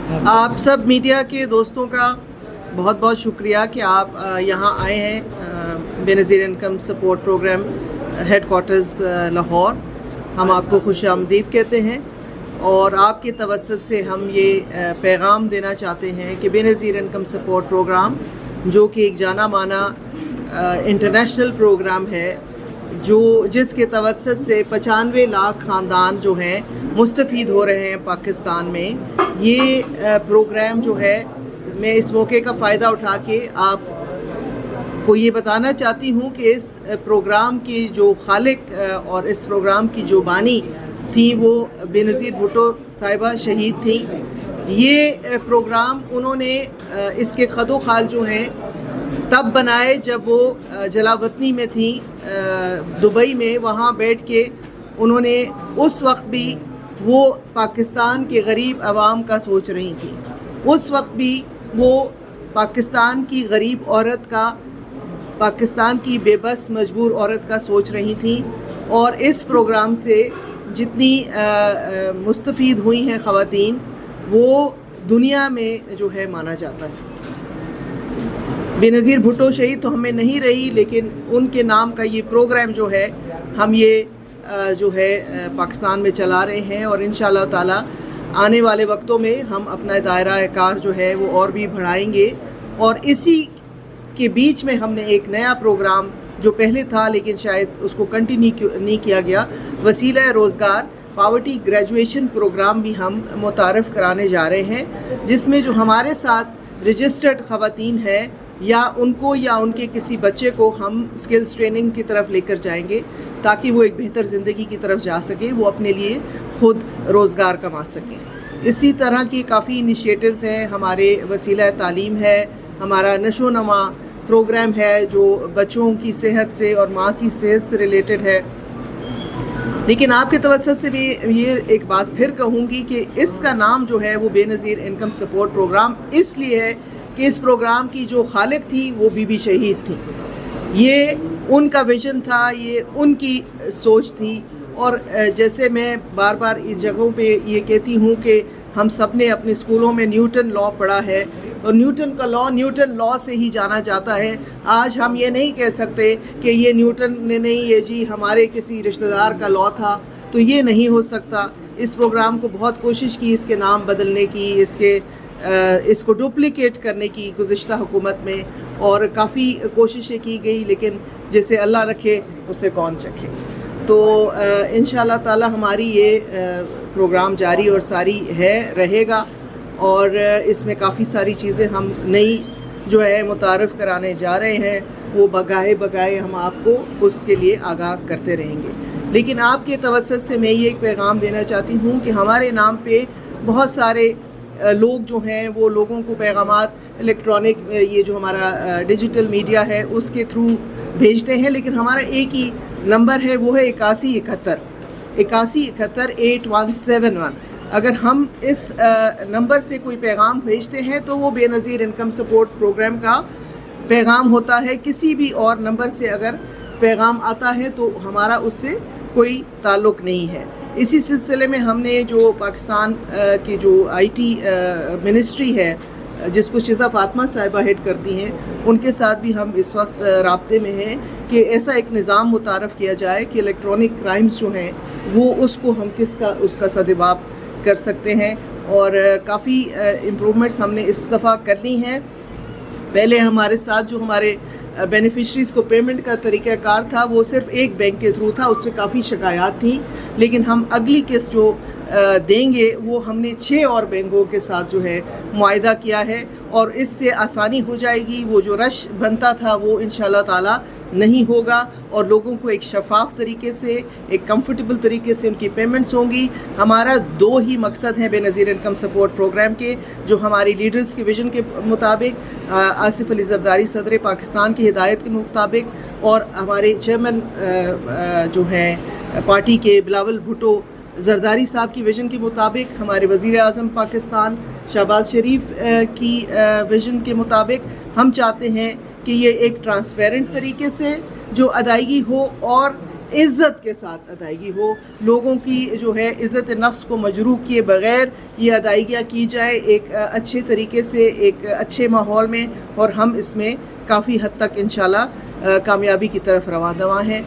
آپ سب میڈیا کے دوستوں کا بہت بہت شکریہ کہ آپ یہاں آئے ہیں Benazir income support programme headquarters Lahore. ہم آپ کو خوش آمدید کہتے ہیں اور آپ کے توسط سے ہم یہ پیغام دینا چاہتے ہیں کہ بے نظیر انکم سپورٹ پروگرام جو کہ ایک جانا مانا انٹرنیشنل پروگرام ہے جس کے توسط سے 95 لاکھ خاندان جو ہیں مستفید ہو رہے ہیں پاکستان میں. یہ پروگرام جو ہے میں اس موقع کا فائدہ اٹھا کے آپ کو یہ بتانا چاہتی ہوں کہ اس پروگرام کی جو خالق اور اس پروگرام کی جو بانی تھی وہ بے نظیر بھٹو صاحبہ شہید تھیں. یہ پروگرام انہوں نے اس کے خد و خال جو ہیں تب بنائے جب وہ جلا وطنی میں تھیں دبئی میں. وہاں بیٹھ کے انہوں نے اس وقت بھی وہ پاکستان کے غریب عوام کا سوچ رہی تھیں. اس وقت بھی وہ پاکستان کی غریب عورت کا، پاکستان کی بے بس مجبور عورت کا سوچ رہی تھیں. اور اس پروگرام سے جتنی مستفید ہوئی ہیں خواتین وہ دنیا میں جو ہے مانا جاتا ہے. بے نظیر بھٹو شہید تو ہمیں نہیں رہی، لیکن ان کے نام کا یہ پروگرام جو ہے ہم یہ جو ہے پاکستان میں چلا رہے ہیں اور انشاءاللہ تعالی آنے والے وقتوں میں ہم اپنا دائرہ کار جو ہے وہ اور بھی بڑھائیں گے. اور اسی کے بیچ میں ہم نے ایک نیا پروگرام جو پہلے تھا لیکن شاید اس کو کنٹینیو نہیں کیا گیا، وسیلہ روزگار پاورٹی گریجویشن پروگرام بھی ہم متعارف کرانے جا رہے ہیں، جس میں جو ہمارے ساتھ رجسٹرڈ خواتین ہیں یا ان کو یا ان کے کسی بچے کو ہم سکلز ٹریننگ کی طرف لے کر جائیں گے تاکہ وہ ایک بہتر زندگی کی طرف جا سکیں، وہ اپنے لیے خود روزگار کما سکیں. اسی طرح کی کافی انیشیٹوز ہیں. ہمارے وسیلہ تعلیم ہے، ہمارا نشو و نما پروگرام ہے جو بچوں کی صحت سے اور ماں کی صحت سے ریلیٹڈ ہے. لیکن آپ کے توسط سے بھی یہ ایک بات پھر کہوں گی کہ اس کا نام جو ہے وہ بے نظیر انکم سپورٹ پروگرام اس لیے ہے کہ اس پروگرام کی جو خالق تھی وہ بی بی شہید تھی. یہ ان کا ویژن تھا، یہ ان کی سوچ تھی. اور جیسے میں بار بار اس جگہوں پہ یہ کہتی ہوں کہ ہم سب نے اپنے اسکولوں میں نیوٹن لا پڑھا ہے اور نیوٹن کا لا نیوٹن لا سے ہی جانا جاتا ہے. آج ہم یہ نہیں کہہ سکتے کہ یہ نیوٹن نے نہیں، یہ جی ہمارے کسی رشتہ دار کا لا تھا، تو یہ نہیں ہو سکتا. اس پروگرام کو بہت کوشش کی اس کے نام بدلنے کی، اس کو ڈپلیکیٹ کرنے کی گزشتہ حکومت میں، اور کافی کوششیں کی گئی، لیکن جیسے اللہ رکھے اسے کون چکھے. تو انشاءاللہ تعالی ہماری یہ پروگرام جاری اور ساری رہے گا اور اس میں کافی ساری چیزیں ہم نئی جو ہے متعارف کرانے جا رہے ہیں. وہ بگائے ہم آپ کو اس کے لیے آگاہ کرتے رہیں گے. لیکن آپ کے توسط سے میں یہ ایک پیغام دینا چاہتی ہوں کہ ہمارے نام پہ بہت سارے لوگ جو ہیں وہ لوگوں کو پیغامات الیکٹرانک یہ جو ہمارا ڈیجیٹل میڈیا ہے اس کے تھرو بھیجتے ہیں، لیکن ہمارا ایک ہی نمبر ہے، وہ ہے 8171 8171. اگر ہم اس نمبر سے کوئی پیغام بھیجتے ہیں تو وہ بے نظیر انکم سپورٹ پروگرام کا پیغام ہوتا ہے. کسی بھی اور نمبر سے اگر پیغام آتا ہے تو ہمارا اس سے کوئی تعلق نہیں ہے. اسی سلسلے میں ہم نے جو پاکستان کی جو IT منسٹری ہے جس کو شیزہ فاطمہ صاحبہ ہیڈ کرتی ہیں، ان کے ساتھ بھی ہم اس وقت رابطے میں ہیں کہ ایسا ایک نظام متعارف کیا جائے کہ الیکٹرانک کرائمز جو ہیں وہ اس کو ہم اس کا سدباب کر سکتے ہیں. اور کافی امپرومنٹس ہم نے اس دفعہ کر لی ہیں. پہلے ہمارے ساتھ جو ہمارے بینیفیشریز کو پیمنٹ کا طریقہ کار تھا وہ صرف ایک بینک کے تھرو تھا، اس میں کافی شکایات تھیں. لیکن ہم اگلی قسط جو دیں گے وہ ہم نے 6 اور بینکوں کے ساتھ جو ہے معاہدہ کیا ہے اور اس سے آسانی ہو جائے گی. وہ جو رش بنتا تھا وہ انشاءاللہ تعالی نہیں ہوگا اور لوگوں کو ایک شفاف طریقے سے، ایک کمفرٹیبل طریقے سے ان کی پیمنٹس ہوں گی. ہمارا 2 ہی مقصد ہیں Benazir income support programme کے، جو ہماری لیڈرز کے ویژن کے مطابق، آصف علی زرداری صدر پاکستان کی ہدایت کے مطابق اور ہمارے چیئرمین جو ہیں پارٹی کے بلاول بھٹو زرداری صاحب کی ویژن کے مطابق، ہمارے وزیر اعظم پاکستان شہباز شریف کی ویژن کے مطابق ہم چاہتے ہیں کہ یہ ایک ٹرانسپیرنٹ طریقے سے جو ادائیگی ہو اور عزت کے ساتھ ادائیگی ہو، لوگوں کی جو ہے عزت نفس کو مجروح کیے بغیر یہ ادائیگیاں کی جائے ایک اچھے طریقے سے، ایک اچھے ماحول میں، اور ہم اس میں کافی حد تک انشاءاللہ کامیابی کی طرف رواں دواں ہیں۔